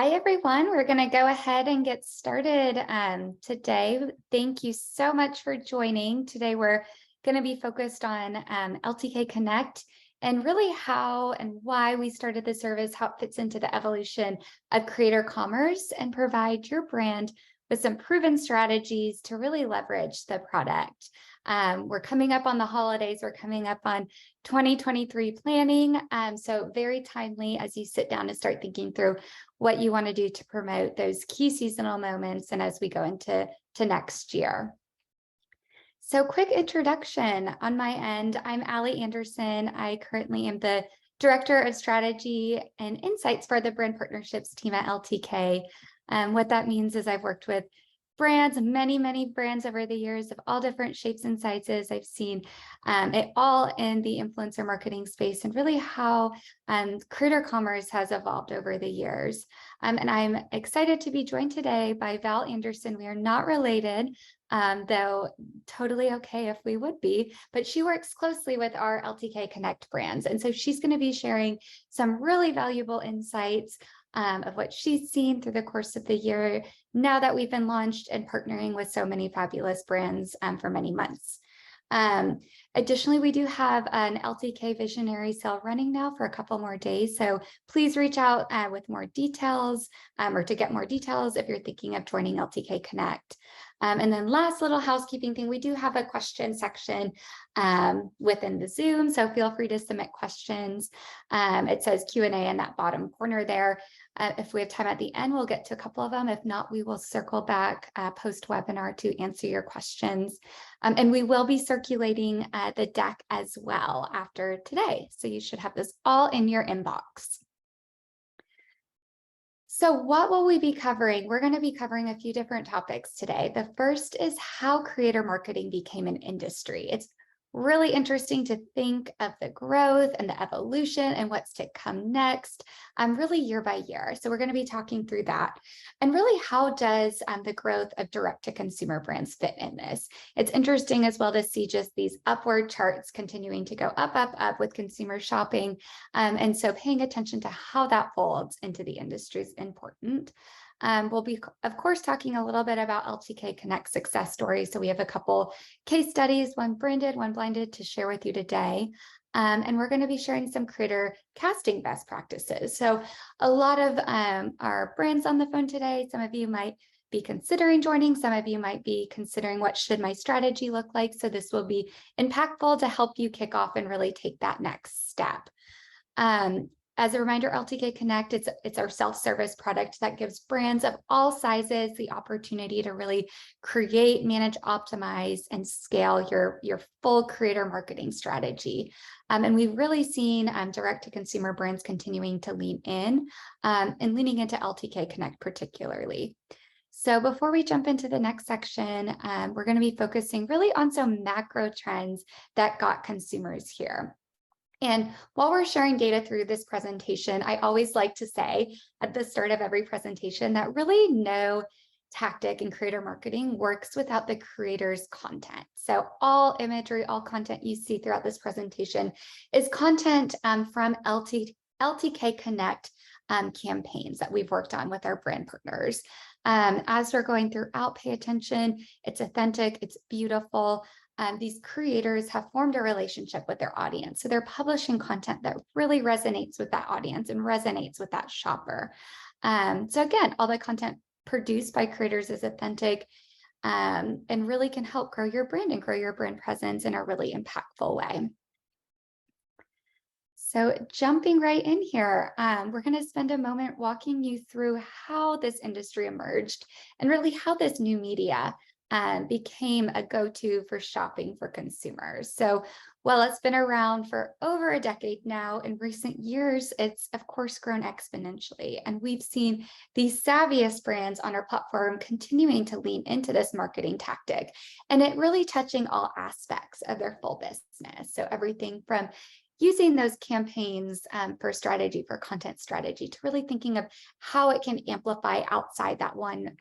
Hi, everyone. We're going to go ahead and get started today. Thank you so much for joining. Today, we're going to be focused on LTK Connect and really how and why we started the service, how it fits into the evolution of creator commerce, and provide your brand with some proven strategies to really leverage the product. We're coming up on the holidays. We're coming up on 2023 planning. So very timely as you sit down and start thinking through what you want to do to promote those key seasonal moments and as we go into next year. So quick introduction on my end. I'm Allie Anderson. I currently am the Director of Strategy and Insights for the Brand Partnerships team at LTK. What that means is I've worked with brands, many brands over the years of all different shapes and sizes. I've seen it all in the influencer marketing space and really how creator commerce has evolved over the years. And I'm excited to be joined today by Val Anderson. We are not related, though totally okay if we would be, but she works closely with our LTK Connect brands. And so she's going to be sharing some really valuable insights of what she's seen through the course of the year now that we've been launched and partnering with so many fabulous brands for many months. Additionally, we do have an LTK Visionary sale running now for a couple more days. So please reach out with more details or to get more details if you're thinking of joining LTK Connect. And then last little housekeeping thing, we do have a question section within the Zoom, so feel free to submit questions. It says Q&A in that bottom corner there. If we have time at the end, we'll get to a couple of them. If not, we will circle back post-webinar to answer your questions. And we will be circulating the deck as well after today. So you should have this all in your inbox. So what will we be covering? We're going to be covering a few different topics today. The first is how creator marketing became an industry. It's really interesting to think of the growth and the evolution and what's to come next, really year by year. So we're going to be talking through that. And really, how does the growth of direct-to-consumer brands fit in this? It's interesting as well to see just these upward charts continuing to go up with consumer shopping. And so paying attention to how that folds into the industry is important. We'll be, of course, talking a little bit about LTK Connect success stories. So we have a couple case studies, one branded, one blinded, to share with you today. And we're going to be sharing some creator casting best practices. So a lot of our brands on the phone today, some of you might be considering joining, some of you might be considering what should my strategy look like. So this will be impactful to help you kick off and really take that next step. As a reminder, LTK Connect, it's our self-service product that gives brands of all sizes the opportunity to really create, manage, optimize, and scale your full creator marketing strategy. And we've really seen direct-to-consumer brands continuing to lean in and leaning into LTK Connect particularly. So before we jump into the next section, we're going to be focusing really on some macro trends that got consumers here. And while we're sharing data through this presentation, I always like to say at the start of every presentation that really no tactic in creator marketing works without the creator's content. So all imagery, all content you see throughout this presentation is content from LTK Connect campaigns that we've worked on with our brand partners. As we're going throughout, pay attention. It's authentic, it's beautiful. These creators have formed a relationship with their audience. So they're publishing content that really resonates with that audience and resonates with that shopper. So again, all the content produced by creators is authentic and really can help grow your brand and grow your brand presence in a really impactful way. So jumping right in here, we're going to spend a moment walking you through how this industry emerged and really how this new media became a go-to for shopping for consumers. So while it's been around for over a decade now, in recent years, it's of course grown exponentially. And we've seen the savviest brands on our platform continuing to lean into this marketing tactic and it really touching all aspects of their full business. So everything from using those campaigns for strategy, for content strategy, to really thinking of how it can amplify outside that one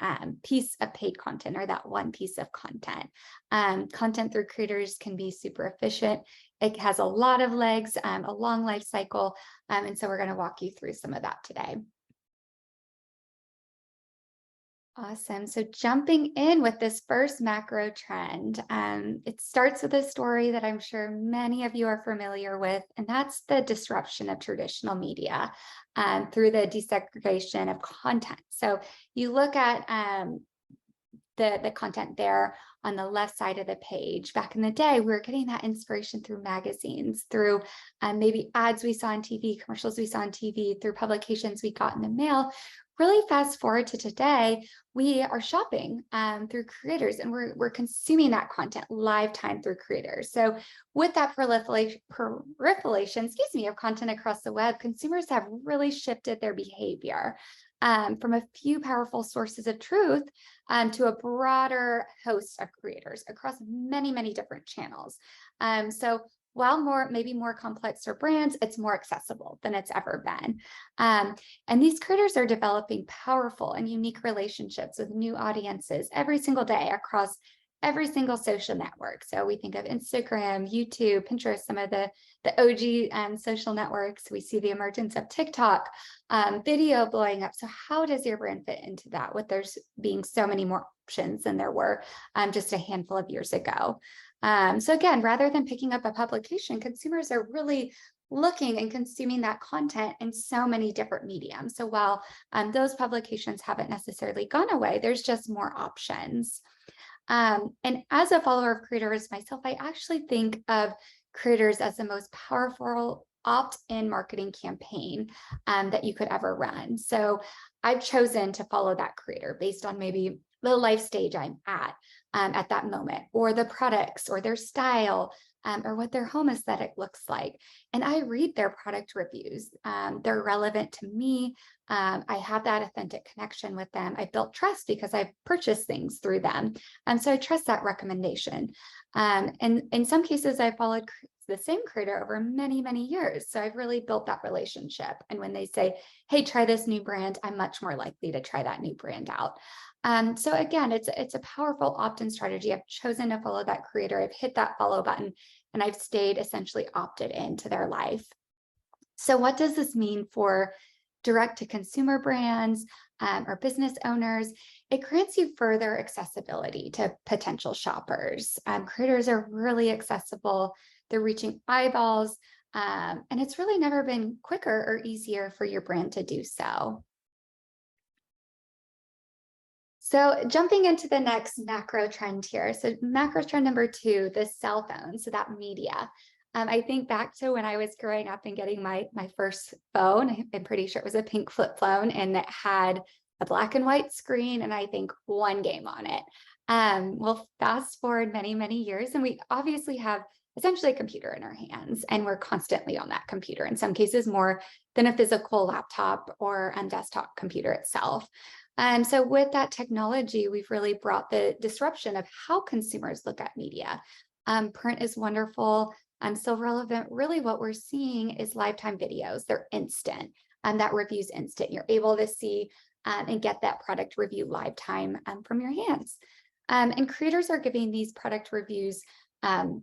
piece of paid content or that one piece of content. Content through creators can be super efficient. It has a lot of legs, a long life cycle. And so we're going to walk you through some of that today. Awesome. So jumping in with this first macro trend, it starts with a story that I'm sure many of you are familiar with, and that's the disruption of traditional media through the desegregation of content. So you look at the content there on the left side of the page. Back in the day, we were getting that inspiration through magazines, through maybe ads we saw on TV, commercials we saw on TV, through publications we got in the mail. Really fast forward to today, we are shopping through creators, and we're consuming that content live time through creators. So with that proliferation, of content across the web, consumers have really shifted their behavior from a few powerful sources of truth to a broader host of creators across many, many different channels. So while maybe more complex for brands, it's more accessible than it's ever been. And these creators are developing powerful and unique relationships with new audiences every single day across every single social network. So we think of Instagram, YouTube, Pinterest, some of the OG social networks. We see the emergence of TikTok, video blowing up. So how does your brand fit into that, with there's being so many more options than there were just a handful of years ago? So again, rather than picking up a publication, consumers are really looking and consuming that content in so many different mediums. So while those publications haven't necessarily gone away, there's just more options. And as a follower of creators myself, I actually think of creators as the most powerful opt-in marketing campaign that you could ever run. So I've chosen to follow that creator based on maybe the life stage I'm at that moment, or the products or their style, or what their home aesthetic looks like. And I read their product reviews. They're relevant to me. I have that authentic connection with them. I built trust because I've purchased things through them. So I trust that recommendation. And in some cases, I followed the same creator over many, many years. So I've really built that relationship. And when they say, hey, try this new brand, I'm much more likely to try that new brand out. So again, it's a powerful opt-in strategy. I've chosen to follow that creator. I've hit that follow button, and I've stayed essentially opted into their life. So what does this mean for direct-to-consumer brands or business owners? It grants you further accessibility to potential shoppers. Creators are really accessible. They're reaching eyeballs, and it's really never been quicker or easier for your brand to do so. So jumping into the next macro trend here. So macro trend number 2, the cell phone, so that media. I think back to when I was growing up and getting my first phone. I'm pretty sure it was a pink flip phone, and it had a black and white screen and I think one game on it. Well, fast forward many, many years, and we obviously have essentially a computer in our hands, and we're constantly on that computer, in some cases more than a physical laptop or desktop computer itself. So with that technology, we've really brought the disruption of how consumers look at media. Print is wonderful, still relevant. Really what we're seeing is lifetime videos. They're instant, and that review's instant. You're able to see and get that product review live time from your hands. And creators are giving these product reviews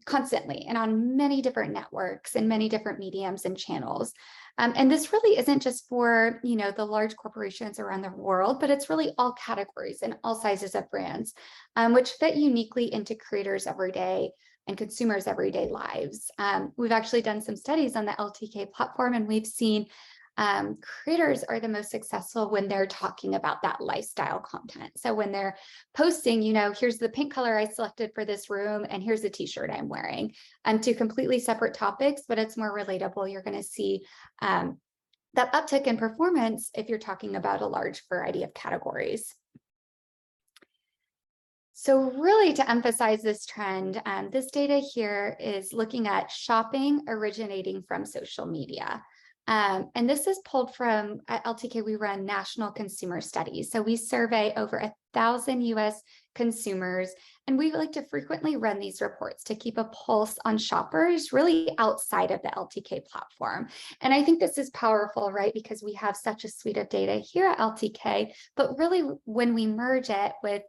constantly and on many different networks and many different mediums and channels. And this really isn't just for, the large corporations around the world, but it's really all categories and all sizes of brands, which fit uniquely into creators' everyday and consumers' everyday lives. We've actually done some studies on the LTK platform, and we've seen creators are the most successful when they're talking about that lifestyle content. So when they're posting, here's the pink color I selected for this room, and here's the t-shirt I'm wearing, two completely separate topics, but it's more relatable. You're going to see that uptick in performance if you're talking about a large variety of categories. So really, to emphasize this trend, this data here is looking at shopping originating from social media. And this is pulled from, at LTK, we run national consumer studies. So we survey over 1,000 US consumers, and we like to frequently run these reports to keep a pulse on shoppers really outside of the LTK platform. And I think this is powerful, right? Because we have such a suite of data here at LTK, but really when we merge it with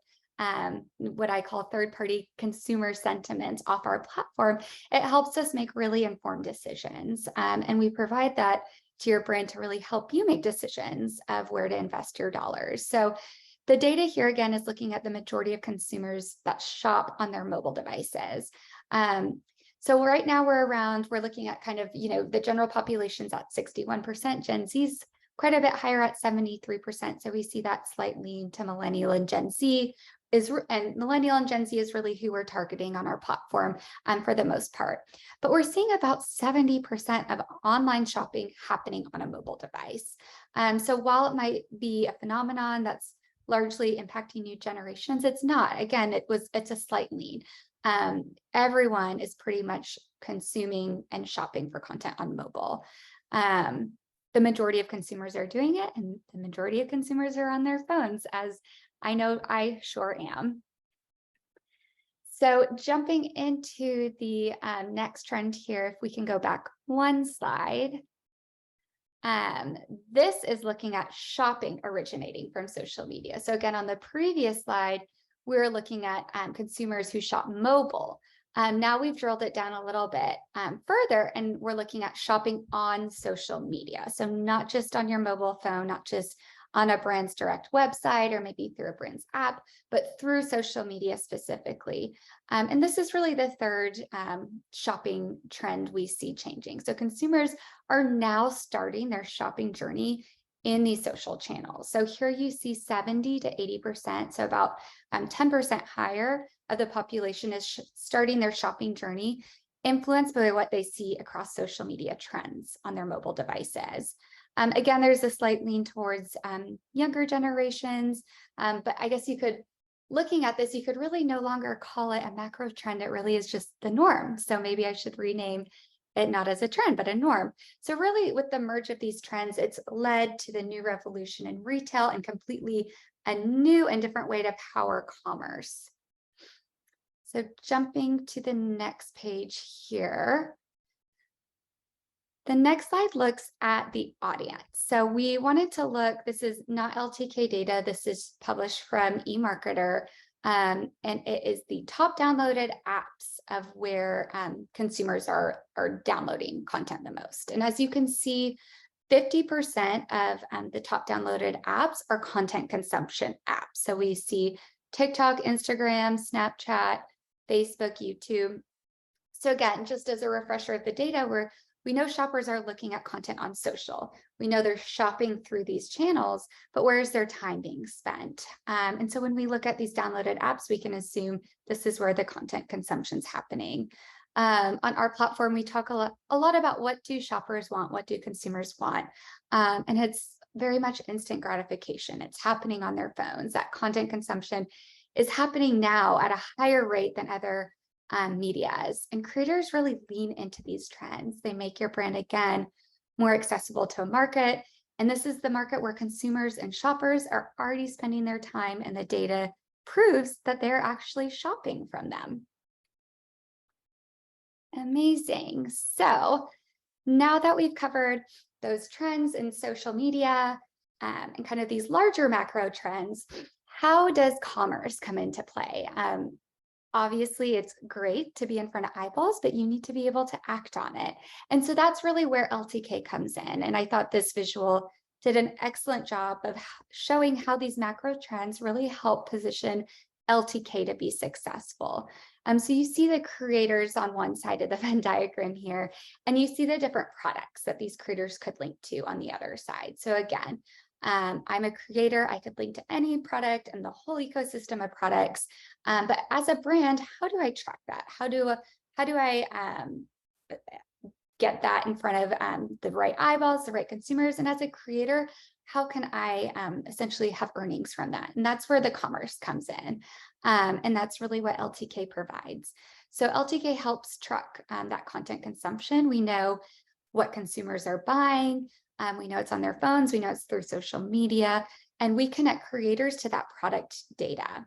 what I call third-party consumer sentiment off our platform, it helps us make really informed decisions. And we provide that to your brand to really help you make decisions of where to invest your dollars. So The data here again is looking at the majority of consumers that shop on their mobile devices. So right now we're looking at kind of, the general population's at 61%, Gen Z's quite a bit higher at 73%. So we see that slight lean to millennial and Gen Z and millennial and Gen Z is really who we're targeting on our platform for the most part. But we're seeing about 70% of online shopping happening on a mobile device. So while it might be a phenomenon that's largely impacting new generations, it's not. Again, it's a slight lean. Everyone is pretty much consuming and shopping for content on mobile. The majority of consumers are doing it, and the majority of consumers are on their phones, as I know I sure am. So jumping into the next trend here, if we can go back one slide. This is looking at shopping originating from social media. So again, on the previous slide, we're looking at consumers who shop mobile. Now we've drilled it down a little bit further, and we're looking at shopping on social media. So not just on your mobile phone, not just on a brand's direct website or maybe through a brand's app, but through social media specifically. And this is really the third shopping trend we see changing. So consumers are now starting their shopping journey in these social channels. So here you see 70 to 80%, so about 10% higher of the population is starting their shopping journey influenced by what they see across social media trends on their mobile devices. Again, there's a slight lean towards younger generations, but I guess looking at this, you could really no longer call it a macro trend. It really is just the norm. So maybe I should rename it not as a trend, but a norm. So really with the merge of these trends, it's led to the new revolution in retail and completely a new and different way to power commerce. So jumping to the next page here. The next slide looks at the audience. So we wanted to look, this is not LTK data, this is published from eMarketer, and it is the top downloaded apps of where consumers are downloading content the most. And as you can see, 50% of the top downloaded apps are content consumption apps. So we see TikTok, Instagram, Snapchat, Facebook, YouTube. So again, just as a refresher of the data, we know shoppers are looking at content on social. We know they're shopping through these channels, but where is their time being spent? And so when we look at these downloaded apps, we can assume this is where the content consumption is happening. On our platform, we talk a lot about what do shoppers want, what do consumers want, and it's very much instant gratification. It's happening on their phones. That content consumption is happening now at a higher rate than other medias, and creators really lean into these trends. They make your brand again more accessible to a market, and this is the market where consumers and shoppers are already spending their time, and the data proves that they're actually shopping from them. Amazing. So now that we've covered those trends in social media and kind of these larger macro trends, how does commerce come into play? Obviously, it's great to be in front of eyeballs, but you need to be able to act on it. And so that's really where LTK comes in. And I thought this visual did an excellent job of showing how these macro trends really help position LTK to be successful. So you see the creators on one side of the Venn diagram here, and you see the different products that these creators could link to on the other side. So again, I'm a creator, I could link to any product and the whole ecosystem of products. But as a brand, how do I track that? How do I get that in front of the right eyeballs, the right consumers? And as a creator, how can I essentially have earnings from that? And that's where the commerce comes in. And that's really what LTK provides. So LTK helps track that content consumption. We know what consumers are buying. We know it's on their phones, we know it's through social media, and we connect creators to that product data.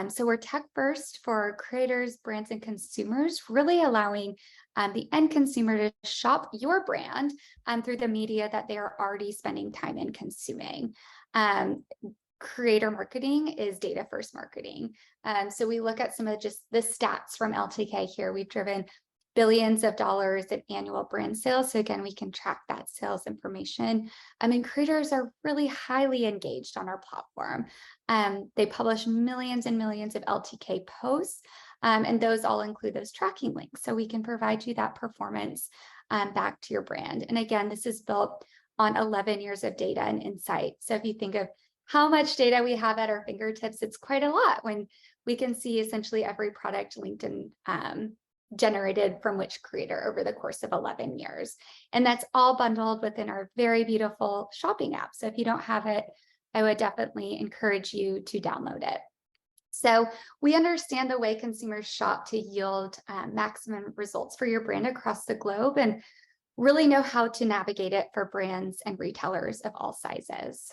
So we're tech first for creators, brands, and consumers, really allowing the end consumer to shop your brand through the media that they are already spending time in consuming. Creator marketing is data first marketing. So we look at some of just the stats from LTK here. We've driven billions of dollars in annual brand sales. So again, we can track that sales information. And creators are really highly engaged on our platform. They publish millions and millions of LTK posts, and those all include those tracking links. So we can provide you that performance back to your brand. And again, this is built on 11 years of data and insight. So if you think of how much data we have at our fingertips, it's quite a lot when we can see essentially every product linked and generated from which creator over the course of 11 years. And that's all bundled within our very beautiful shopping app. So if you don't have it, I would definitely encourage you to download it. So we understand the way consumers shop to yield maximum results for your brand across the globe, and really know how to navigate it for brands and retailers of all sizes.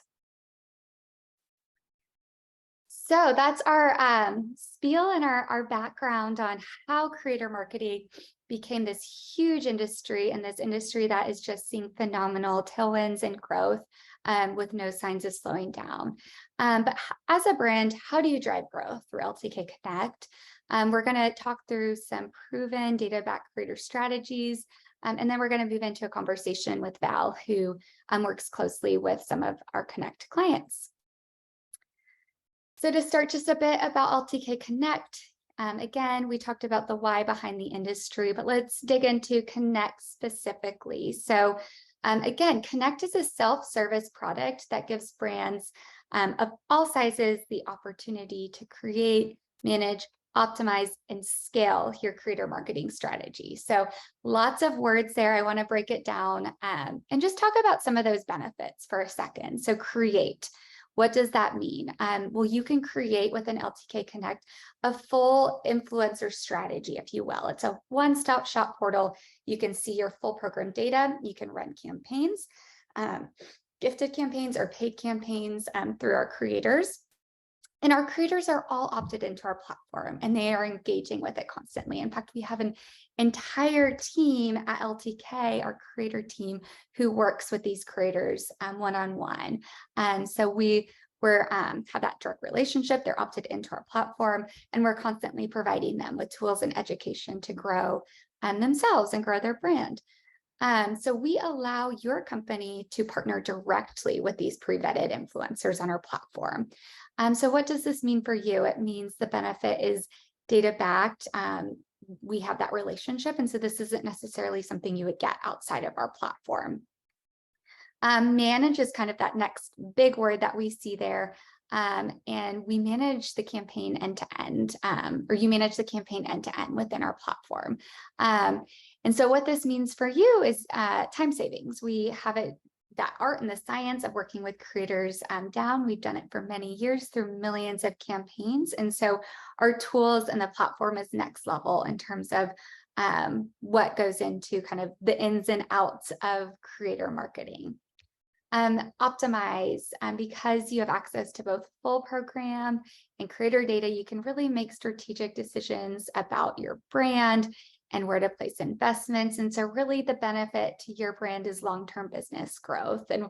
So that's our spiel and our background on how creator marketing became this huge industry, and this industry that is just seeing phenomenal tailwinds and growth with no signs of slowing down. But as a brand, how do you drive growth through LTK Connect? We're going to talk through some proven data-backed creator strategies, and then we're going to move into a conversation with Val, who works closely with some of our Connect clients. So to start just a bit about LTK Connect, again, we talked about the why behind the industry, but let's dig into Connect specifically. So again, Connect is a self-service product that gives brands of all sizes the opportunity to create, manage, optimize, and scale your creator marketing strategy. So lots of words there. I want to break it down and just talk about some of those benefits for a second. So create. What does that mean? Well, you can create within LTK Connect a full influencer strategy, if you will. It's a one-stop shop portal. You can see your full program data. You can run campaigns, gifted campaigns or paid campaigns through our creators. And our creators are all opted into our platform, and they are engaging with it constantly. In fact, we have an entire team at LTK, our creator team, who works with these creators one-on-one. And so we're have that direct relationship. They're opted into our platform, and we're constantly providing them with tools and education to grow themselves and grow their brand. So we allow your company to partner directly with these pre-vetted influencers on our platform. So what does this mean for you? It means the benefit is data-backed. We have that relationship, and so this isn't necessarily something you would get outside of our platform. Manage is kind of that next big word that we see there. And we manage the campaign end-to-end, or you manage the campaign end-to-end within our platform. And so what this means for you is time savings. We have that art and the science of working with creators down. We've done it for many years through millions of campaigns. And so our tools and the platform is next level in terms of what goes into kind of the ins and outs of creator marketing. Optimize, because you have access to both full program and creator data, you can really make strategic decisions about your brand and where to place investments. And so really the benefit to your brand is long-term business growth. And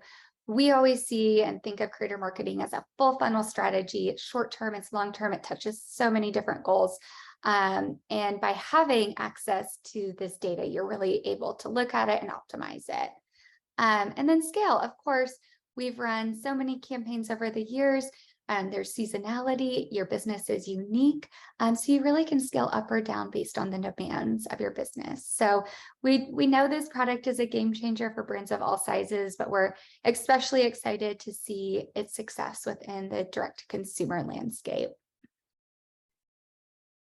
we always see and think of creator marketing as a full funnel strategy. It's short-term, it's long-term, it touches so many different goals. And by having access to this data, you're really able to look at it and optimize it. And then scale. Of course, we've run so many campaigns over the years, and there's seasonality. Your business is unique. So you really can scale up or down based on the demands of your business. So we know this product is a game changer for brands of all sizes, but we're especially excited to see its success within the direct-to-consumer landscape.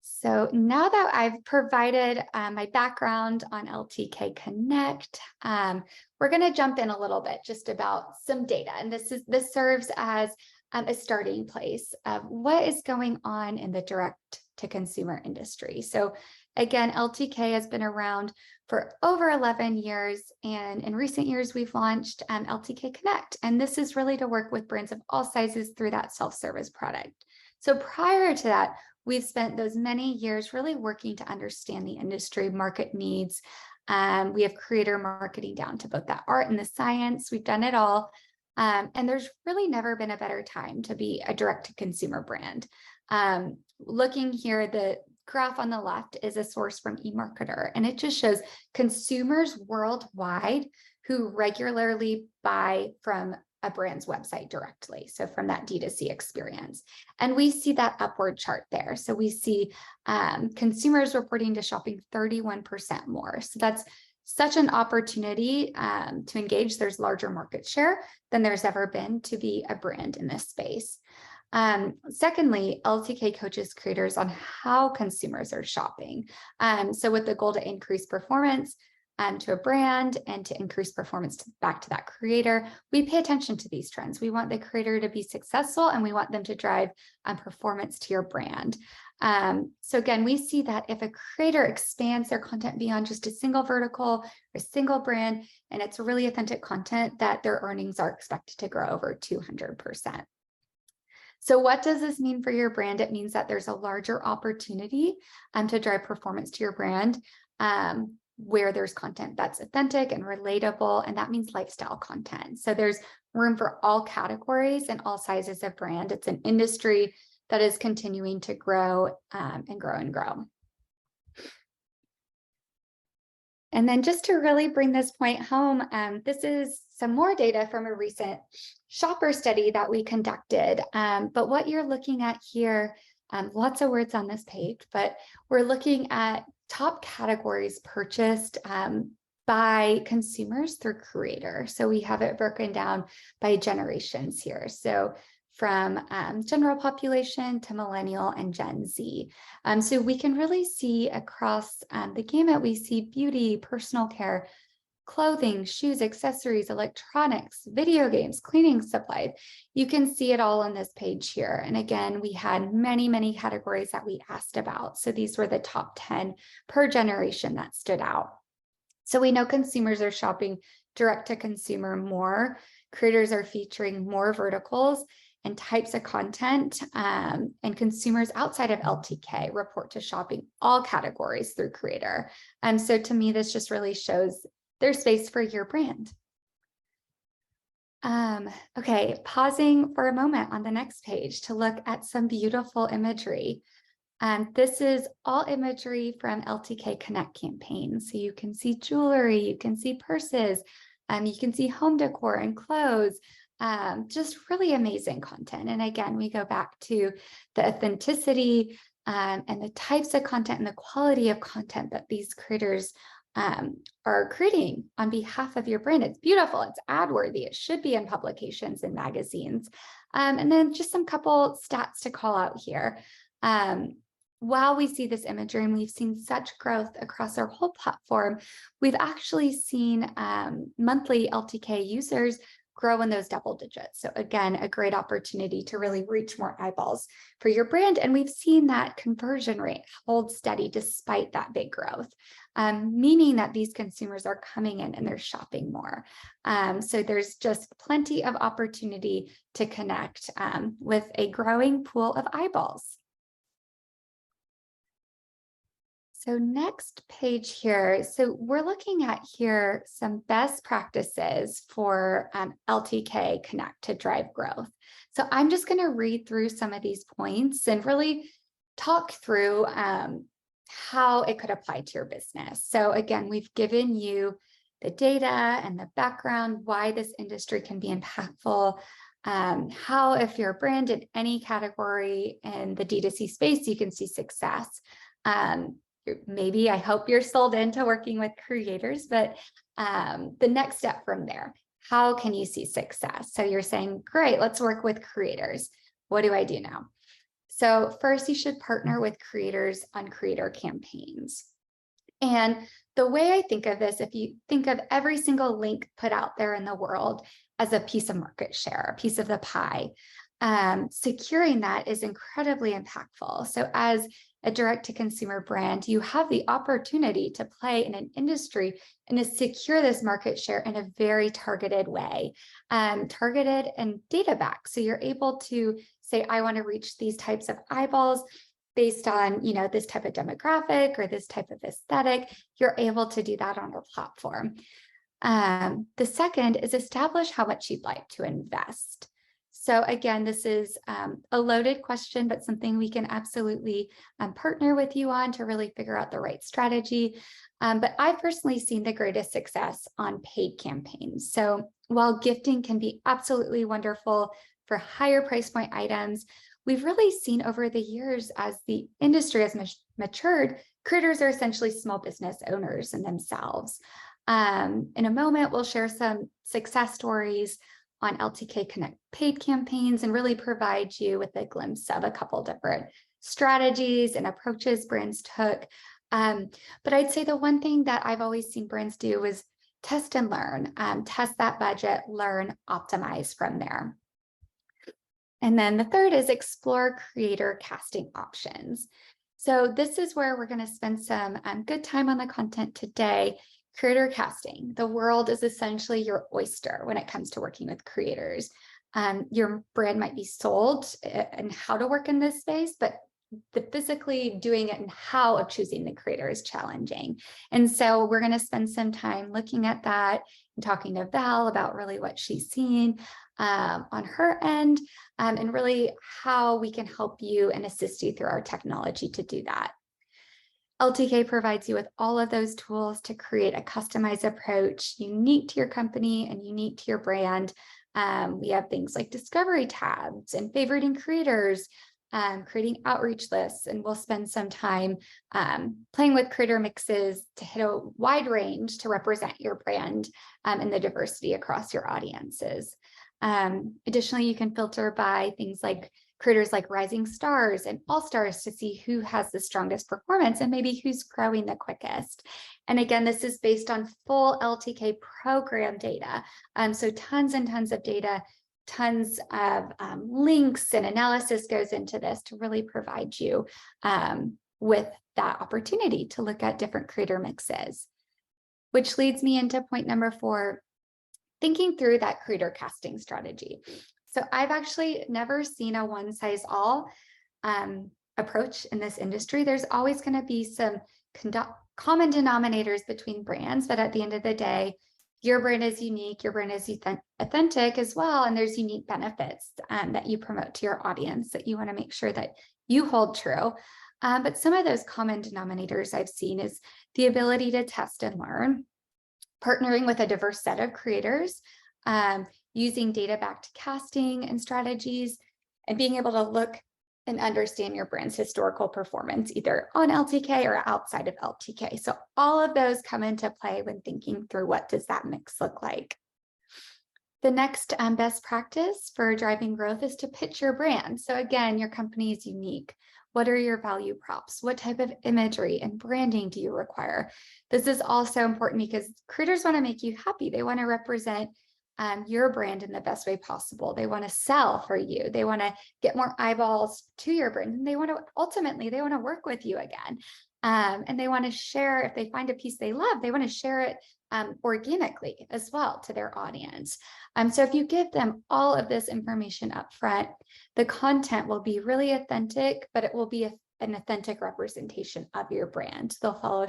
So now that I've provided my background on LTK Connect, we're going to jump in a little bit just about some data. And this serves as a starting place of what is going on in the direct-to-consumer industry. So again, LTK has been around for over 11 years. And in recent years, we've launched LTK Connect. And this is really to work with brands of all sizes through that self-service product. So prior to that, we've spent those many years really working to understand the industry market needs. We have creator marketing down to both that art and the science. We've done it all. And there's really never been a better time to be a direct-to-consumer brand. Looking here, the graph on the left is a source from eMarketer, and it just shows consumers worldwide who regularly buy from a brand's website directly. So from that D2C experience. And we see that upward chart there. So we see consumers reporting to shopping 31% more. So that's such an opportunity to engage. There's larger market share than there's ever been to be a brand in this space. Secondly, LTK coaches creators on how consumers are shopping. So with the goal to increase performance to a brand and to increase performance back to that creator, we pay attention to these trends. We want the creator to be successful and we want them to drive performance to your brand. So again, we see that if a creator expands their content beyond just a single vertical or a single brand, and it's really authentic content, that their earnings are expected to grow over 200%. So what does this mean for your brand? It means that there's a larger opportunity to drive performance to your brand where there's content that's authentic and relatable, and that means lifestyle content. So there's room for all categories and all sizes of brand. It's an industry that is continuing to grow and grow and grow. And then just to really bring this point home, this is some more data from a recent shopper study that we conducted. But what you're looking at here, lots of words on this page, but we're looking at top categories purchased by consumers through creator. So we have it broken down by generations here. So from general population to millennial and Gen Z. So we can really see across the gamut, we see beauty, personal care, clothing, shoes, accessories, electronics, video games, cleaning supplies. You can see it all on this page here. And again, we had many, many categories that we asked about. So these were the top 10 per generation that stood out. So we know consumers are shopping direct to consumer more. Creators are featuring more verticals and types of content, and consumers outside of LTK report to shopping all categories through creator. So to me, this just really shows there's space for your brand. Okay, pausing for a moment on the next page to look at some beautiful imagery. This is all imagery from LTK Connect campaign. So you can see jewelry, you can see purses, you can see home decor and clothes, just really amazing content. And again, we go back to the authenticity and the types of content and the quality of content that these creators are creating on behalf of your brand. It's beautiful, it's ad worthy, it should be in publications and magazines. And then just some couple stats to call out here. While we see this imagery and we've seen such growth across our whole platform, we've actually seen monthly LTK users grow in those double digits. So again, a great opportunity to really reach more eyeballs for your brand. And we've seen that conversion rate hold steady despite that big growth, meaning that these consumers are coming in and they're shopping more. So there's just plenty of opportunity to connect with a growing pool of eyeballs. So next page here, so we're looking at here some best practices for LTK Connect to drive growth. So I'm just going to read through some of these points and really talk through how it could apply to your business. So again, we've given you the data and the background, why this industry can be impactful, how if you're a brand in any category in the D2C space, you can see success. Maybe I hope you're sold into working with creators, but the next step from there, how can you see success? So you're saying, great, let's work with creators. What do I do now? So first, you should partner with creators on creator campaigns. And the way I think of this, if you think of every single link put out there in the world as a piece of market share, a piece of the pie, securing that is incredibly impactful. So as a direct-to-consumer brand, you have the opportunity to play in an industry and to secure this market share in a very targeted way, targeted and data-backed. So you're able to say, I want to reach these types of eyeballs based on, this type of demographic or this type of aesthetic. You're able to do that on our platform. The second is establish how much you'd like to invest. So again, this is a loaded question, but something we can absolutely partner with you on to really figure out the right strategy. But I've personally seen the greatest success on paid campaigns. So while gifting can be absolutely wonderful for higher price point items, we've really seen over the years as the industry has matured, creators are essentially small business owners in themselves. In a moment, we'll share some success stories on LTK Connect paid campaigns and really provide you with a glimpse of a couple different strategies and approaches brands took. But I'd say the one thing that I've always seen brands do is test and learn, test that budget, learn, optimize from there. And then the third is explore creator casting options. So this is where we're going to spend some good time on the content today. Creator casting. The world is essentially your oyster when it comes to working with creators. Your brand might be sold and how to work in this space, but the physically doing it and how of choosing the creator is challenging. And so we're going to spend some time looking at that and talking to Val about really what she's seeing on her end and really how we can help you and assist you through our technology to do that. LTK provides you with all of those tools to create a customized approach unique to your company and unique to your brand. We have things like discovery tabs and favoriting creators, creating outreach lists, and we'll spend some time playing with creator mixes to hit a wide range to represent your brand and the diversity across your audiences. Additionally, you can filter by things like creators like rising stars and all stars to see who has the strongest performance and maybe who's growing the quickest. And again, this is based on full LTK program data. So tons and tons of data, tons of links and analysis goes into this to really provide you with that opportunity to look at different creator mixes, which leads me into point number 4, thinking through that creator casting strategy. So I've actually never seen a one-size-all approach in this industry. There's always going to be some common denominators between brands, but at the end of the day, your brand is unique, your brand is authentic as well, and there's unique benefits that you promote to your audience that you want to make sure that you hold true. But some of those common denominators I've seen is the ability to test and learn, partnering with a diverse set of creators, using data-backed casting and strategies, and being able to look and understand your brand's historical performance, either on LTK or outside of LTK. So all of those come into play when thinking through what does that mix look like. The next best practice for driving growth is to pitch your brand. So again, your company is unique. What are your value props? What type of imagery and branding do you require? This is also important because creators want to make you happy. They want to represent your brand in the best way possible. They want to sell for you. They want to get more eyeballs to your brand. And they want to ultimately, they want to work with you again. And they want to share, if they find a piece they love, they want to share it organically as well to their audience. So if you give them all of this information up front, the content will be really authentic, but it will be an authentic representation of your brand. They'll follow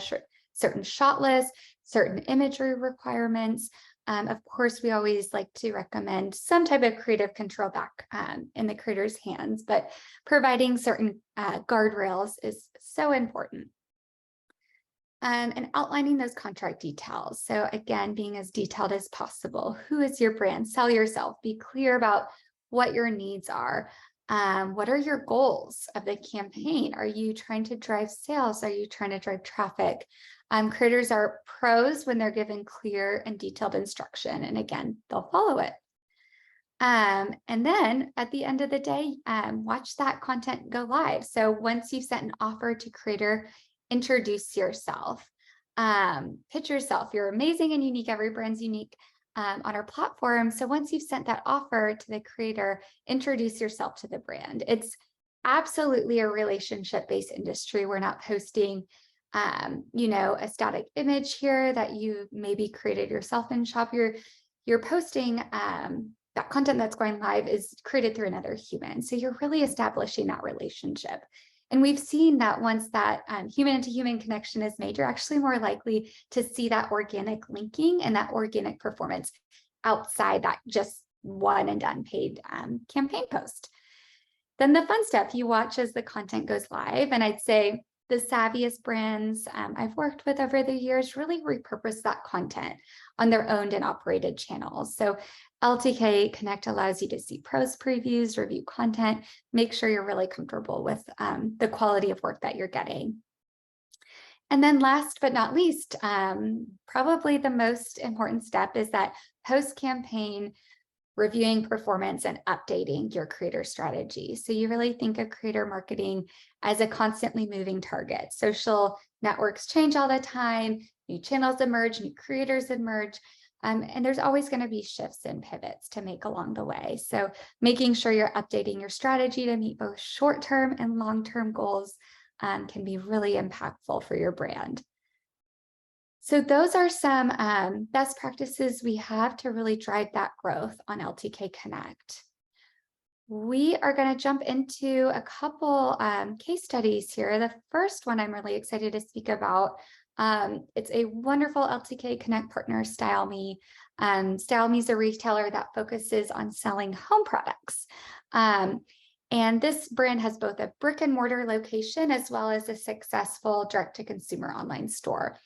certain shot lists, certain imagery requirements. Of course, we always like to recommend some type of creative control back in the creator's hands, but providing certain guardrails is so important. And outlining those contract details. So again, being as detailed as possible. Who is your brand? Sell yourself. Be clear about what your needs are. What are your goals of the campaign? Are you trying to drive sales? Are you trying to drive traffic? Creators are pros when they're given clear and detailed instruction. And again, they'll follow it. And then at the end of the day, watch that content go live. So once you've sent an offer to creator, introduce yourself, pitch yourself. You're amazing and unique. Every brand's unique on our platform. So once you've sent that offer to the creator, introduce yourself to the brand. It's absolutely a relationship-based industry. We're not posting, a static image here that you maybe created yourself in Shop. You're posting that content that's going live is created through another human. So you're really establishing that relationship. And we've seen that once that human-to-human connection is made, you're actually more likely to see that organic linking and that organic performance outside that just one and done paid campaign post. Then the fun stuff, you watch as the content goes live. And I'd say the savviest brands I've worked with over the years really repurpose that content on their owned and operated channels. So LTK Connect allows you to see pros previews, review content, make sure you're really comfortable with the quality of work that you're getting. And then last but not least, probably the most important step is that post-campaign reviewing performance and updating your creator strategy. So you really think of creator marketing as a constantly moving target. Social networks change all the time, new channels emerge, new creators emerge, and there's always going to be shifts and pivots to make along the way. So making sure you're updating your strategy to meet both short-term and long-term goals can be really impactful for your brand. So those are some best practices we have to really drive that growth on LTK Connect. We are going to jump into a couple case studies here. The first one I'm really excited to speak about. It's a wonderful LTK Connect partner, STYLEME. STYLEME is a retailer that focuses on selling home products. And this brand has both a brick and mortar location as well as a successful direct-to-consumer online store.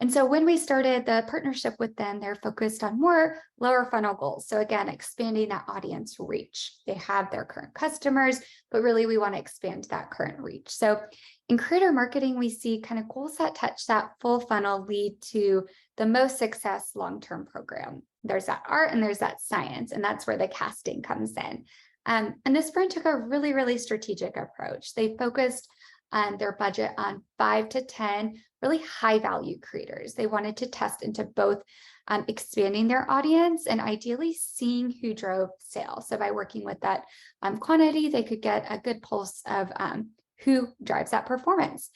And so when we started the partnership with them, they're focused on more lower funnel goals. So again, expanding that audience reach. They have their current customers, but really we want to expand that current reach. So in creator marketing, we see kind of goals that touch that full funnel lead to the most success long-term program. There's that art and there's that science, and that's where the casting comes in. And this brand took a really, really strategic approach. They focused on their budget on 5 to 10 really high value creators. They wanted to test into both expanding their audience and ideally seeing who drove sales. So by working with that quantity, they could get a good pulse of who drives that performance.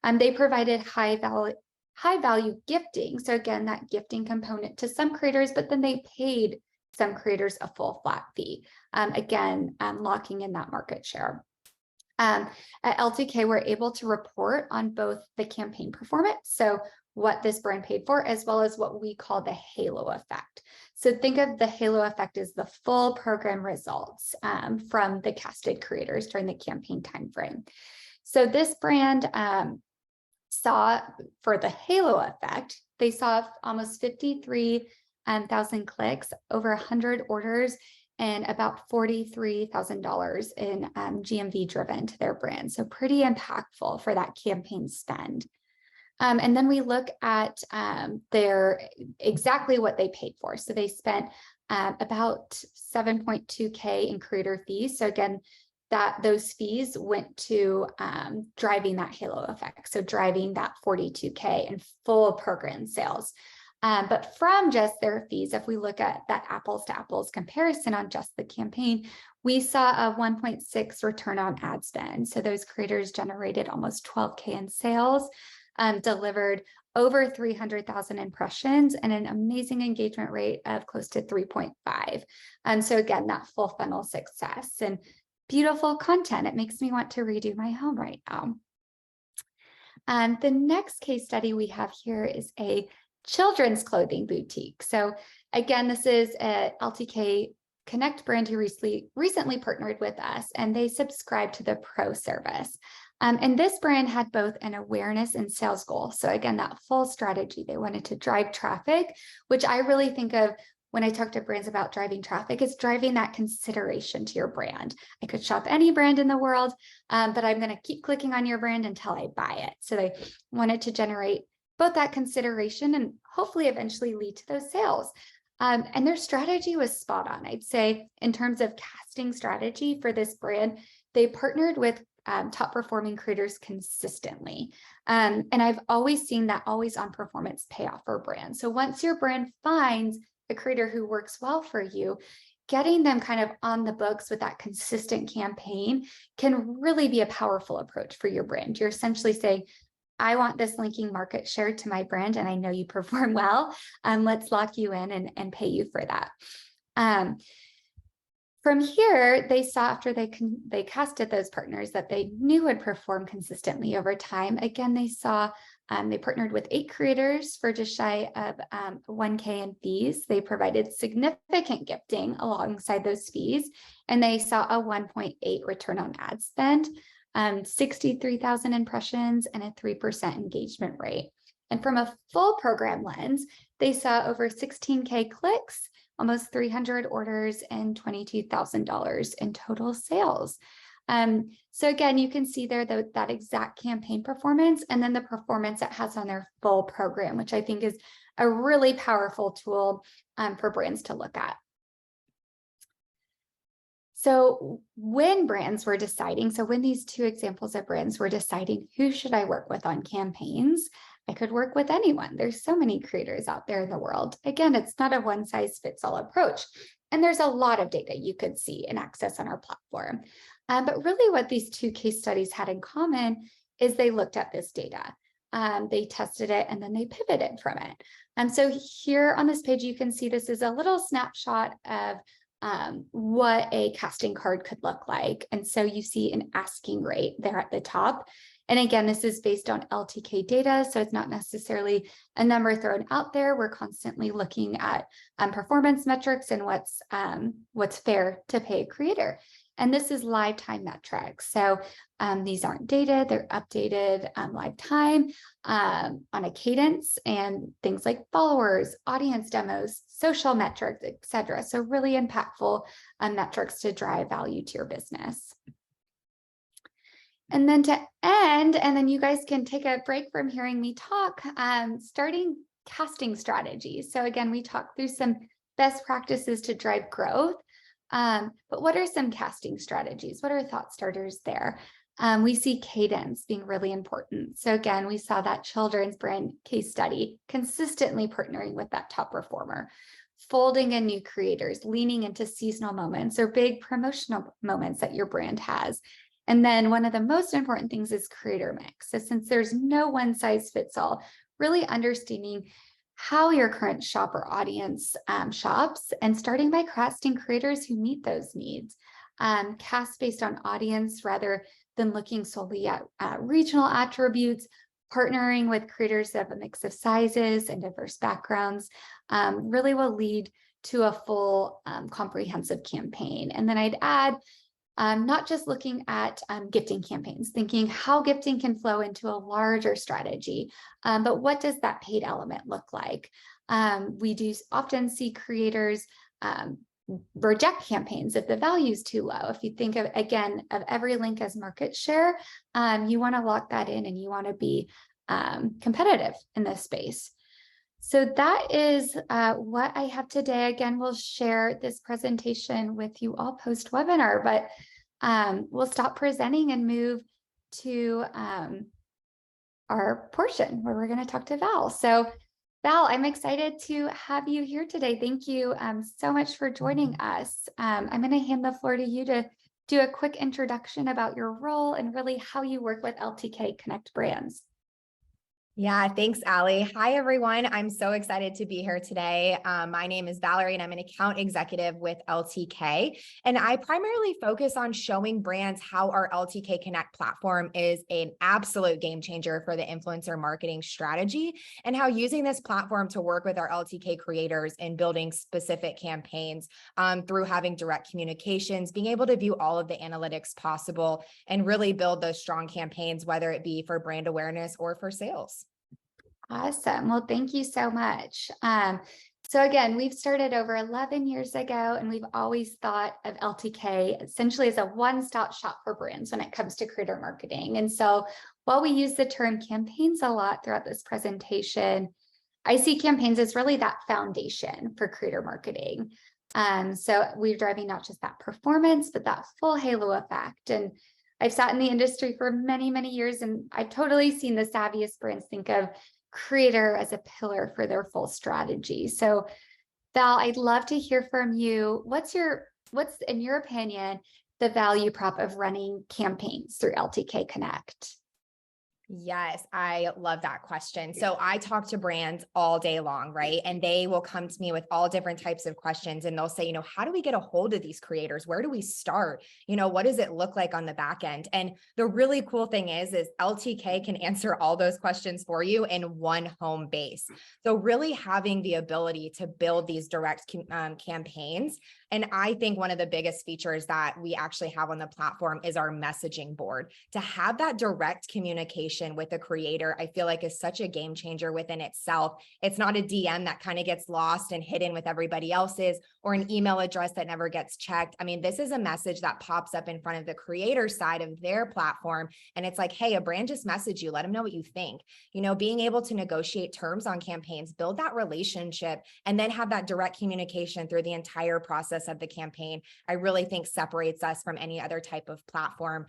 They provided high value gifting. So again, that gifting component to some creators, but then they paid some creators a full flat fee. Again, locking in that market share. At LTK, we're able to report on both the campaign performance, so what this brand paid for, as well as what we call the halo effect. So think of the halo effect as the full program results from the casted creators during the campaign timeframe. So this brand saw, for the halo effect, they saw almost 53,000 clicks, over 100 orders, and about $43,000 in GMV driven to their brand. So pretty impactful for that campaign spend. And then we look at exactly what they paid for. So they spent about 7.2K in creator fees. So again, those fees went to driving that halo effect. So driving that 42K in full program sales. But from just their fees, if we look at that apples to apples comparison on just the campaign, we saw a 1.6 return on ad spend. So those creators generated almost 12K in sales, delivered over 300,000 impressions and an amazing engagement rate of close to 3.5. And so again, that full funnel success and beautiful content. It makes me want to redo my home right now. The next case study we have here is a children's clothing boutique. So again, this is a LTK Connect brand who recently partnered with us, and they subscribe to the Pro service. And this brand had both an awareness and sales goal. So again, that full strategy, they wanted to drive traffic, which I really think of when I talk to brands about driving traffic, is driving that consideration to your brand. I could shop any brand in the world, but I'm going to keep clicking on your brand until I buy it. So they wanted to generate both that consideration and hopefully eventually lead to those sales. And their strategy was spot on. I'd say in terms of casting strategy for this brand, they partnered with top performing creators consistently. And I've always seen that always on performance pay off for brands. So once your brand finds a creator who works well for you, getting them kind of on the books with that consistent campaign can really be a powerful approach for your brand. You're essentially saying, I want this linking market share to my brand, and I know you perform well. Let's lock you in and pay you for that. From here, they saw after they casted those partners that they knew would perform consistently over time. Again, they saw they partnered with 8 creators for just shy of 1K in fees. They provided significant gifting alongside those fees, and they saw a 1.8 return on ad spend, 63,000 impressions, and a 3% engagement rate. And from a full program lens, they saw over 16K clicks, almost 300 orders, and $22,000 in total sales. So again, you can see there that exact campaign performance and then the performance it has on their full program, which I think is a really powerful tool for brands to look at. So when brands were deciding, so when these 2 examples of brands were deciding who should I work with on campaigns, I could work with anyone. There's so many creators out there in the world. Again, it's not a one-size-fits-all approach. And there's a lot of data you could see and access on our platform. But really what these 2 case studies had in common is they looked at this data. They tested it and then they pivoted from it. So here on this page, you can see this is a little snapshot of what a casting card could look like. And so you see an asking rate there at the top. And again, this is based on LTK data, so it's not necessarily a number thrown out there. We're constantly looking at performance metrics and what's fair to pay a creator. And this is lifetime metrics. So these aren't dated, they're updated lifetime on a cadence, and things like followers, audience demos, social metrics, etc. So really impactful metrics to drive value to your business. And then to end, and then you guys can take a break from hearing me talk, starting casting strategies. So again, we talked through some best practices to drive growth, but what are some casting strategies? What are thought starters there? We see cadence being really important. So again, we saw that children's brand case study, consistently partnering with that top performer, folding in new creators, leaning into seasonal moments or big promotional moments that your brand has. And then one of the most important things is creator mix. So since there's no one size fits all, really understanding how your current shopper audience shops and starting by casting creators who meet those needs. Cast based on audience rather than looking solely at regional attributes, partnering with creators of a mix of sizes and diverse backgrounds really will lead to a full comprehensive campaign. And then I'd add, not just looking at gifting campaigns, thinking how gifting can flow into a larger strategy, but what does that paid element look like? We do often see creators reject campaigns if the value is too low. If you think of, again, of every link as market share, you want to lock that in and you want to be competitive in this space. So that is what I have today. Again, we'll share this presentation with you all post-webinar, but we'll stop presenting and move to our portion where we're going to talk to Val. So Val, I'm excited to have you here today. Thank you so much for joining us. I'm going to hand the floor to you to do a quick introduction about your role and really how you work with LTK Connect brands. Yeah, thanks, Allie. Hi, everyone. I'm so excited to be here today. My name is Valerie, and I'm an account executive with LTK. And I primarily focus on showing brands how our LTK Connect platform is an absolute game changer for the influencer marketing strategy, and how using this platform to work with our LTK creators in building specific campaigns through having direct communications, being able to view all of the analytics possible, and really build those strong campaigns, whether it be for brand awareness or for sales. Awesome. Well, thank you so much. So again, we've started over 11 years ago, and we've always thought of LTK essentially as a one-stop shop for brands when it comes to creator marketing. And so while we use the term campaigns a lot throughout this presentation, I see campaigns as really that foundation for creator marketing. So we're driving not just that performance, but that full halo effect. And I've sat in the industry for many, many years, and I've totally seen the savviest brands think of creator as a pillar for their full strategy. So Val, I'd love to hear from you. What's in your opinion, the value prop of running campaigns through LTK Connect? Yes, I love that question. So I talk to brands all day long, right? And they will come to me with all different types of questions and they'll say, how do we get a hold of these creators? Where do we start? What does it look like on the back end? And the really cool thing is LTK can answer all those questions for you in one home base. So really having the ability to build these direct campaigns. And I think one of the biggest features that we actually have on the platform is our messaging board. To have that direct communication with the creator, I feel like is such a game changer within itself. It's not a DM that kind of gets lost and hidden with everybody else's, or an email address that never gets checked. I mean, this is a message that pops up in front of the creator side of their platform. And it's like, hey, a brand just messaged you. Let them know what you think. Being able to negotiate terms on campaigns, build that relationship, and then have that direct communication through the entire process of the campaign, I really think separates us from any other type of platform.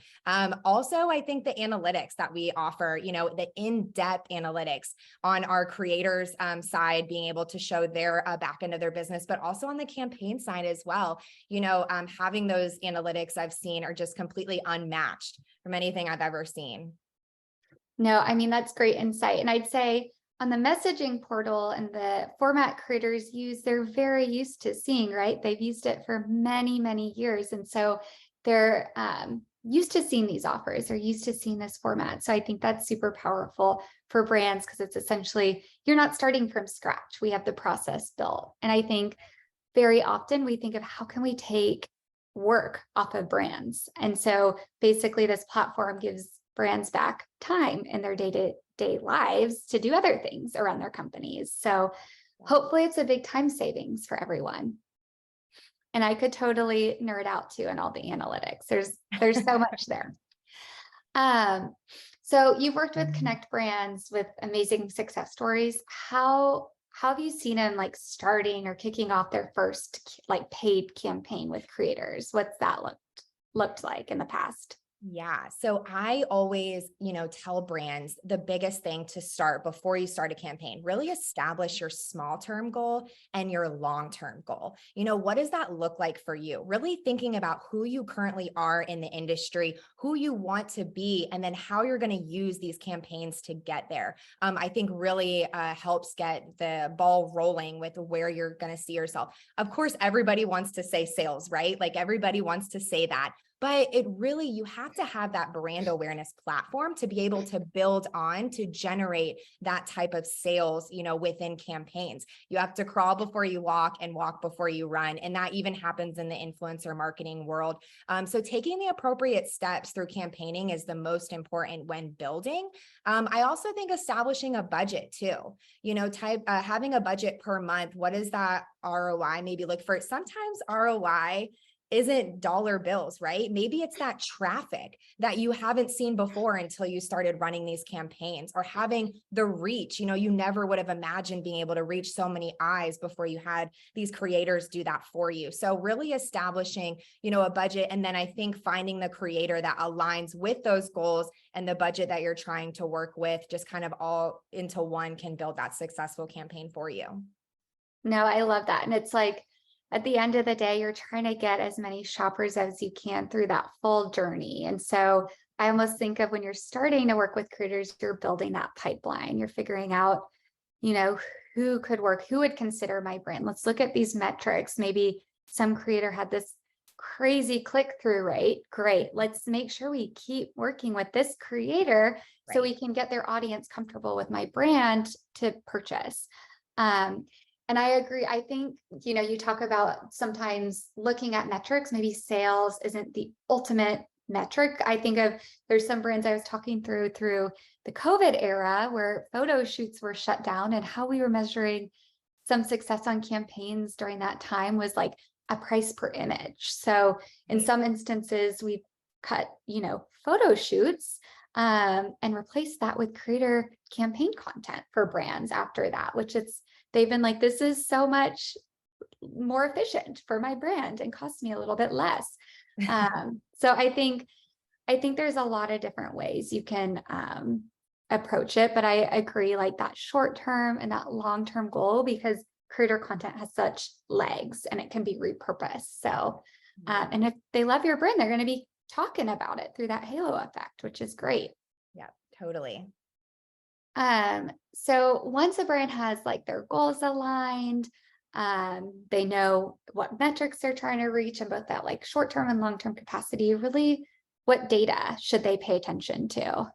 Also, I think the analytics that we offer, the in-depth analytics on our creators side, being able to show their back end of their business, but also on the campaign side as well. Having those analytics I've seen are just completely unmatched from anything I've ever seen. No, I mean, that's great insight. And I'd say on the messaging portal and the format creators use, they're very used to seeing, right? They've used it for many, many years. And so they're used to seeing these offers. They're used to seeing this format. So I think that's super powerful for brands because it's essentially, you're not starting from scratch. We have the process built. And I think very often we think of how can we take work off of brands? And so basically this platform gives brands back time in their day-to-day lives to do other things around their companies. So hopefully it's a big time savings for everyone. And I could totally nerd out too in all the analytics. There's so much there. So you've worked with Connect brands with amazing success stories. How have you seen them like starting or kicking off their first like paid campaign with creators? What's that looked like in the past? Yeah. So I always, tell brands the biggest thing to start before you start a campaign, really establish your small term goal and your long term goal. What does that look like for you? Really thinking about who you currently are in the industry, who you want to be, and then how you're going to use these campaigns to get there. I think really helps get the ball rolling with where you're going to see yourself. Of course, everybody wants to say sales, right? Like everybody wants to say that. But you have to have that brand awareness platform to be able to build on to generate that type of sales, within campaigns. You have to crawl before you walk and walk before you run. And that even happens in the influencer marketing world. So taking the appropriate steps through campaigning is the most important when building. I also think establishing a budget too, having a budget per month. What is that ROI maybe look for? Sometimes ROI isn't dollar bills, right? Maybe it's that traffic that you haven't seen before until you started running these campaigns, or having the reach. You never would have imagined being able to reach so many eyes before you had these creators do that for you. So really establishing, a budget. And then I think finding the creator that aligns with those goals and the budget that you're trying to work with, just kind of all into one, can build that successful campaign for you. No, I love that. And it's like, at the end of the day, you're trying to get as many shoppers as you can through that full journey. And so I almost think of when you're starting to work with creators, you're building that pipeline. You're figuring out, who could work, who would consider my brand. Let's look at these metrics. Maybe some creator had this crazy click-through rate. Great. Let's make sure we keep working with this creator so we can get their audience comfortable with my brand to purchase. And I agree. I think, you talk about sometimes looking at metrics, maybe sales isn't the ultimate metric. I think there's some brands I was talking through the COVID era where photo shoots were shut down, and how we were measuring some success on campaigns during that time was like a price per image. So in some instances, we've cut, photo shoots and replaced that with creator campaign content for brands after that, they've been like, this is so much more efficient for my brand and costs me a little bit less. So I think there's a lot of different ways you can approach it, but I agree, like that short-term and that long-term goal, because creator content has such legs and it can be repurposed. So, and if they love your brand, they're going to be talking about it through that halo effect, which is great. Yeah, Totally. So once a brand has like their goals aligned, they know what metrics they're trying to reach and both that like short-term and long-term capacity, really what data should they pay attention to?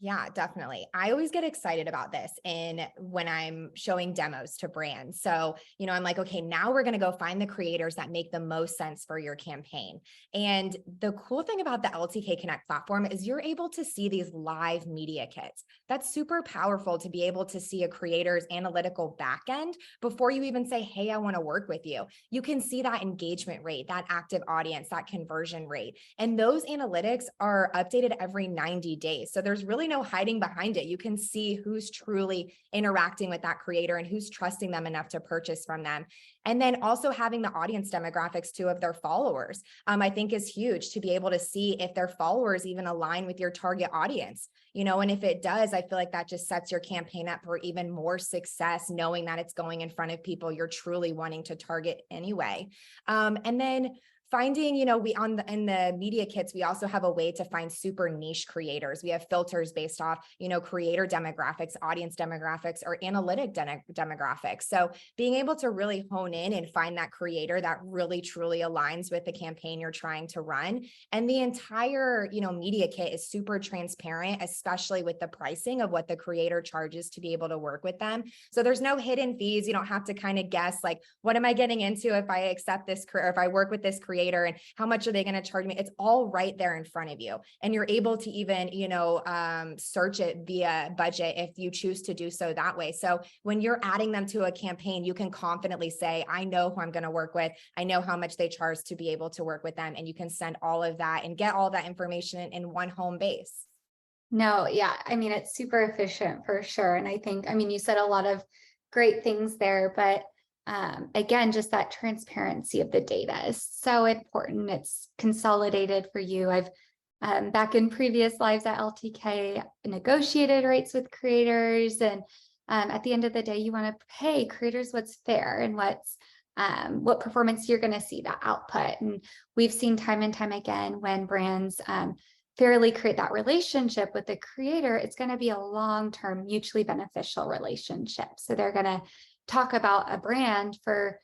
Yeah, definitely. I always get excited about this and when I'm showing demos to brands. So, I'm like, okay, now we're going to go find the creators that make the most sense for your campaign. And the cool thing about the LTK Connect platform is you're able to see these live media kits. That's super powerful to be able to see a creator's analytical backend before you even say, hey, I want to work with you. You can see that engagement rate, that active audience, that conversion rate. And those analytics are updated every 90 days. So there's really no hiding behind it. You can see who's truly interacting with that creator and who's trusting them enough to purchase from them. And then also having the audience demographics too of their followers, I think is huge to be able to see if their followers even align with your target audience. And if it does, I feel like that just sets your campaign up for even more success, knowing that it's going in front of people you're truly wanting to target anyway. And then finding, in the media kits, we also have a way to find super niche creators. We have filters based off, creator demographics, audience demographics, or analytic demographics. So being able to really hone in and find that creator that really truly aligns with the campaign you're trying to run. And the entire, media kit is super transparent, especially with the pricing of what the creator charges to be able to work with them. So there's no hidden fees. You don't have to kind of guess like, what am I getting into if I accept this career, if I work with this creator, and how much are they going to charge me? It's all right there in front of you. And you're able to even, search it via budget if you choose to do so that way. So when you're adding them to a campaign, you can confidently say, I know who I'm going to work with. I know how much they charge to be able to work with them. And you can send all of that and get all that information in one home base. No, yeah, I mean, it's super efficient for sure. And I think, you said a lot of great things there, but again, just that transparency of the data is so important. It's consolidated for you. I've back in previous lives at LTK negotiated rates with creators, and at the end of the day, you want to pay creators what's fair and what performance you're going to see, that output. And we've seen time and time again when brands fairly create that relationship with the creator, it's going to be a long-term mutually beneficial relationship. So they're going to talk about a brand for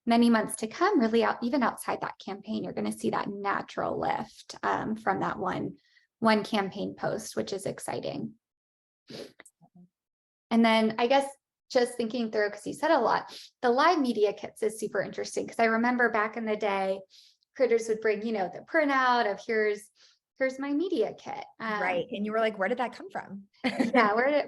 many months to come, really even outside that campaign. You're going to see that natural lift from that one campaign post, which is exciting. And then I guess just thinking through, because you said a lot, the live media kits is super interesting, because I remember back in the day, creators would bring, the printout of here's my media kit. Right. And you were like, where did that come from? Yeah.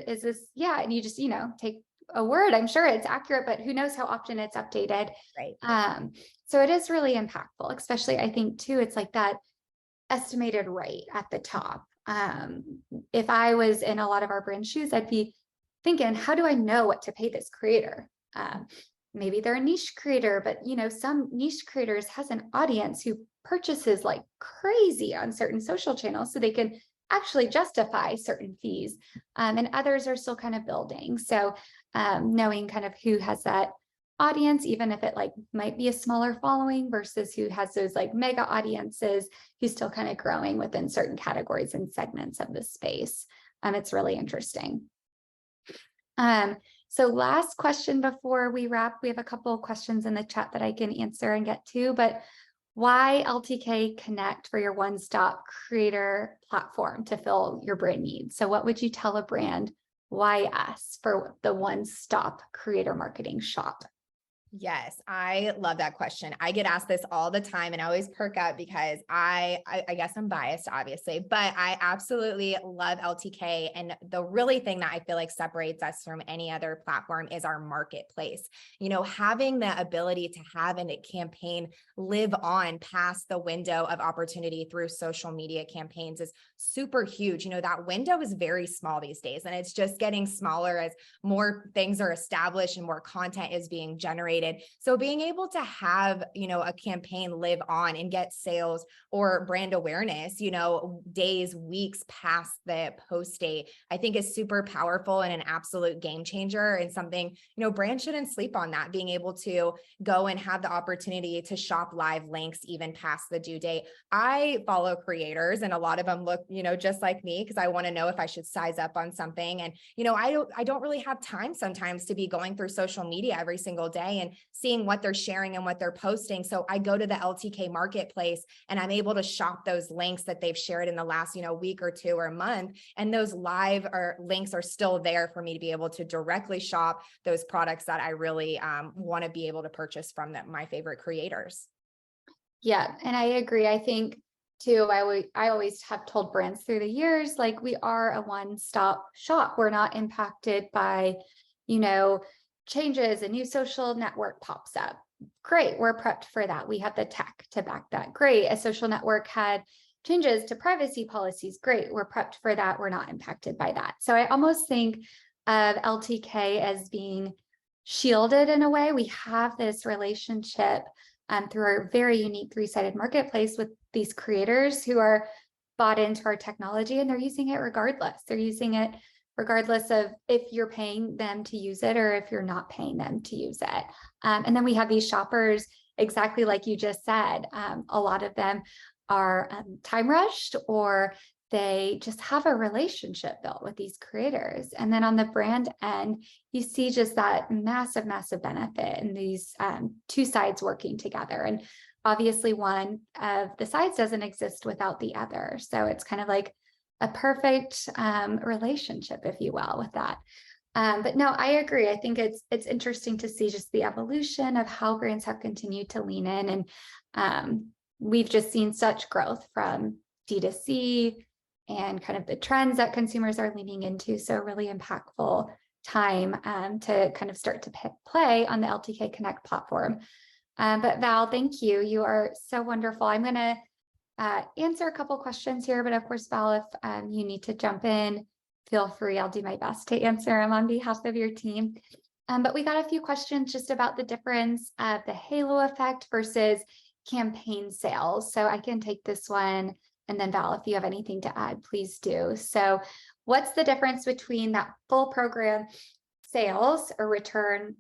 Is this? Yeah. And you just, take a word. I'm sure it's accurate, but who knows how often it's updated. Right. So it is really impactful, especially I think too, it's like that estimated rate at the top. If I was in a lot of our brand shoes, I'd be thinking, how do I know what to pay this creator? Maybe they're a niche creator, but some niche creators has an audience who purchases like crazy on certain social channels, so they can actually justify certain fees. And others are still kind of building. So knowing kind of who has that audience, even if it like might be a smaller following versus who has those like mega audiences, who's still kind of growing within certain categories and segments of the space. It's really interesting. So last question before we wrap, we have a couple of questions in the chat that I can answer and get to, but why LTK Connect for your one-stop creator platform to fill your brand needs? So what would you tell a brand, why us for the one-stop creator marketing shop? Yes, I love that question. I get asked this all the time and I always perk up because I guess I'm biased, obviously, but I absolutely love LTK. And the really thing that I feel like separates us from any other platform is our marketplace. Having the ability to have a campaign live on past the window of opportunity through social media campaigns is super huge. That window is very small these days, and it's just getting smaller as more things are established and more content is being generated activated. So being able to have, a campaign live on and get sales or brand awareness, days, weeks past the post date, I think is super powerful and an absolute game changer, and something, brands shouldn't sleep on that, being able to go and have the opportunity to shop live links even past the due date. I follow creators, and a lot of them look, just like me, because I want to know if I should size up on something. And, I don't really have time sometimes to be going through social media every single day and seeing what they're sharing and what they're posting. So I go to the LTK marketplace and I'm able to shop those links that they've shared in the last, week or two or a month. And those live or links are still there for me to be able to directly shop those products that I really want to be able to purchase from my favorite creators. Yeah, and I agree. I think too, I always have told brands through the years, like, we are a one-stop shop. We're not impacted by, changes. A new social network pops up. Great, we're prepped for that. We have the tech to back that. Great, a social network had changes to privacy policies. Great, we're prepped for that. We're not impacted by that. So I almost think of LTK as being shielded in a way. We have this relationship through our very unique three-sided marketplace with these creators who are bought into our technology, and they're using it regardless. They're using it regardless of if you're paying them to use it or if you're not paying them to use it. And then we have these shoppers, exactly like you just said. A lot of them are time rushed, or they just have a relationship built with these creators. And then on the brand end, you see just that massive, massive benefit in these two sides working together. And obviously one of the sides doesn't exist without the other. So it's kind of like a perfect relationship, if you will, with that. But no, I agree. I think it's interesting to see just the evolution of how brands have continued to lean in. And we've just seen such growth from D2C and kind of the trends that consumers are leaning into. So really impactful time to kind of start to play on the LTK Connect platform. But Val, thank you. You are so wonderful. I'm going to answer a couple questions here, but of course, Val, if you need to jump in, feel free. I'll do my best to answer them on behalf of your team. But we got a few questions just about the difference of the halo effect versus campaign sales. So I can take this one. And then Val, if you have anything to add, please do. So what's the difference between that full program sales or return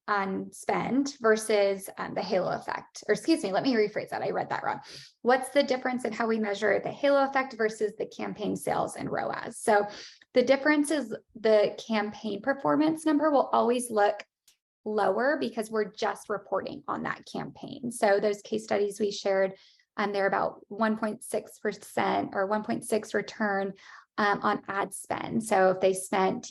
on spend versus the halo effect? Or excuse me, let me rephrase that. I read that wrong. What's the difference in how we measure the halo effect versus the campaign sales and ROAS? So the difference is the campaign performance number will always look lower because we're just reporting on that campaign. So those case studies we shared, they're about 1.6% or 1.6 return on ad spend. So if they spent,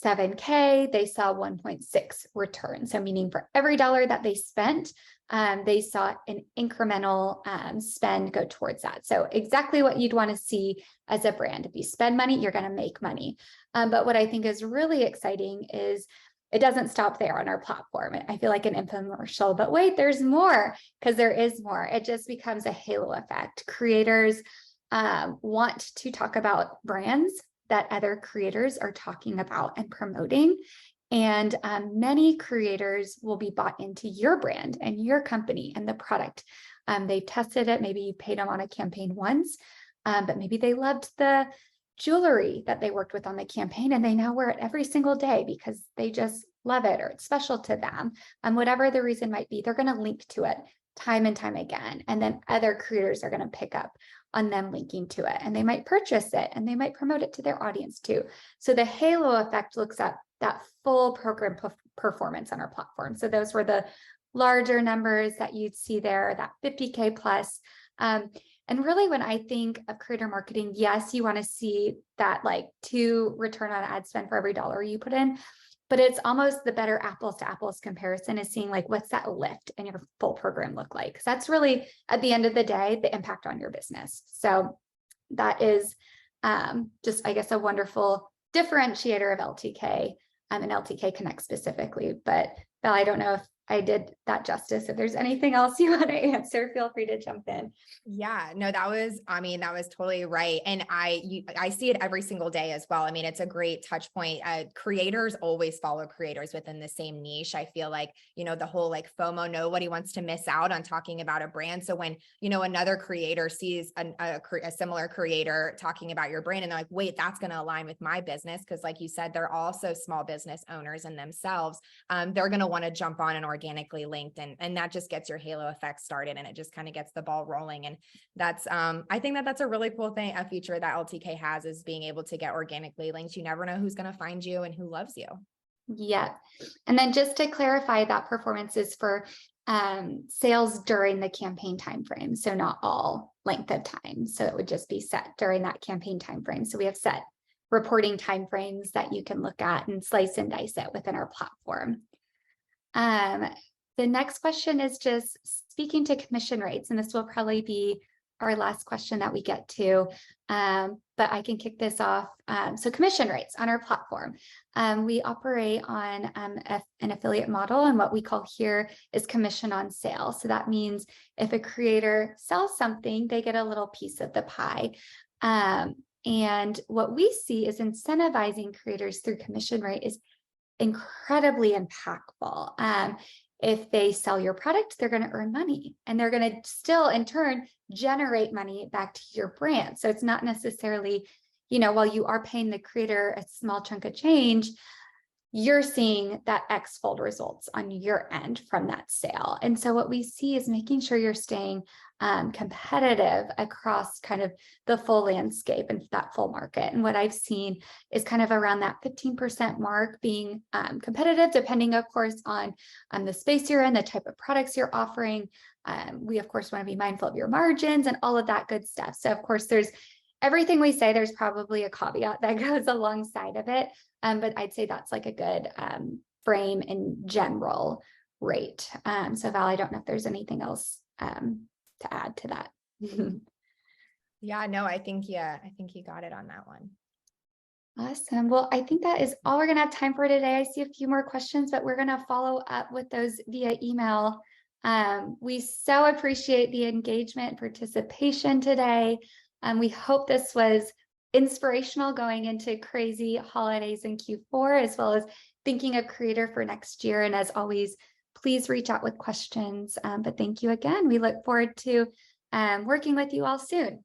$7K, they saw 1.6 return. So meaning for every dollar that they spent, they saw an incremental spend go towards that. So exactly what you'd want to see as a brand. If you spend money, you're going to make money. But what I think is really exciting is it doesn't stop there on our platform. I feel like an infomercial, but wait, there's more, because there is more. It just becomes a halo effect. Creators want to talk about brands that other creators are talking about and promoting. And many creators will be bought into your brand and your company and the product. They've tested it. Maybe you paid them on a campaign once, but maybe they loved the jewelry that they worked with on the campaign and they now wear it every single day because they just love it or it's special to them. Whatever the reason might be, they're going to link to it time and time again. And then other creators are going to pick up on them linking to it, and they might purchase it and they might promote it to their audience too. So the halo effect looks at that full program performance on our platform. So those were the larger numbers that you'd see there, that 50K plus. And really, when I think of creator marketing, yes, you want to see that like 2 return on ad spend for every dollar you put in, but it's almost the better apples to apples comparison is seeing like, what's that lift in your full program look like? Because that's really, at the end of the day, the impact on your business. So that is just, I guess, a wonderful differentiator of LTK and LTK Connect specifically. But Val, I don't know if I did that justice. If there's anything else you want to answer, feel free to jump in. Yeah, no, that was totally right. And I see it every single day as well. I mean, it's a great touch point. Creators always follow creators within the same niche. I feel like, the whole like FOMO, nobody wants to miss out on talking about a brand. So when, another creator sees a similar creator talking about your brand and they're like, wait, that's going to align with my business. Cause like you said, they're also small business owners in themselves. They're going to want to jump on and organically linked. And that just gets your halo effect started and it just kind of gets the ball rolling. And that's I think that's a really cool thing, a feature that LTK has, is being able to get organically linked. You never know who's going to find you and who loves you. Yeah. And then just to clarify, that performance is for sales during the campaign timeframe. So not all length of time. So it would just be set during that campaign timeframe. So we have set reporting timeframes that you can look at and slice and dice it within our platform. The next question is just speaking to commission rates, and this will probably be our last question that we get to, but I can kick this off. So commission rates on our platform. We operate on an affiliate model, and what we call here is commission on sale. So that means if a creator sells something, they get a little piece of the pie. And what we see is incentivizing creators through commission rate is incredibly impactful. If they sell your product, they're going to earn money, and they're going to still in turn generate money back to your brand. So it's not necessarily, while you are paying the creator a small chunk of change, you're seeing that X-fold results on your end from that sale. And so what we see is making sure you're staying competitive across kind of the full landscape and that full market. And what I've seen is kind of around that 15% mark, being competitive, depending, of course, on the space you're in, the type of products you're offering. We, of course, want to be mindful of your margins and all of that good stuff. So, of course, there's everything we say, there's probably a caveat that goes alongside of it. But I'd say that's like a good frame in general rate. So Val, I don't know if there's anything else to add to that. Yeah, no, I think you got it on that one. Awesome. Well, I think that is all we're going to have time for today. I see a few more questions, but we're going to follow up with those via email. We so appreciate the engagement and participation today. We hope this was inspirational going into crazy holidays in Q4, as well as thinking of creator for next year. And as always, please reach out with questions. But thank you again. We look forward to working with you all soon.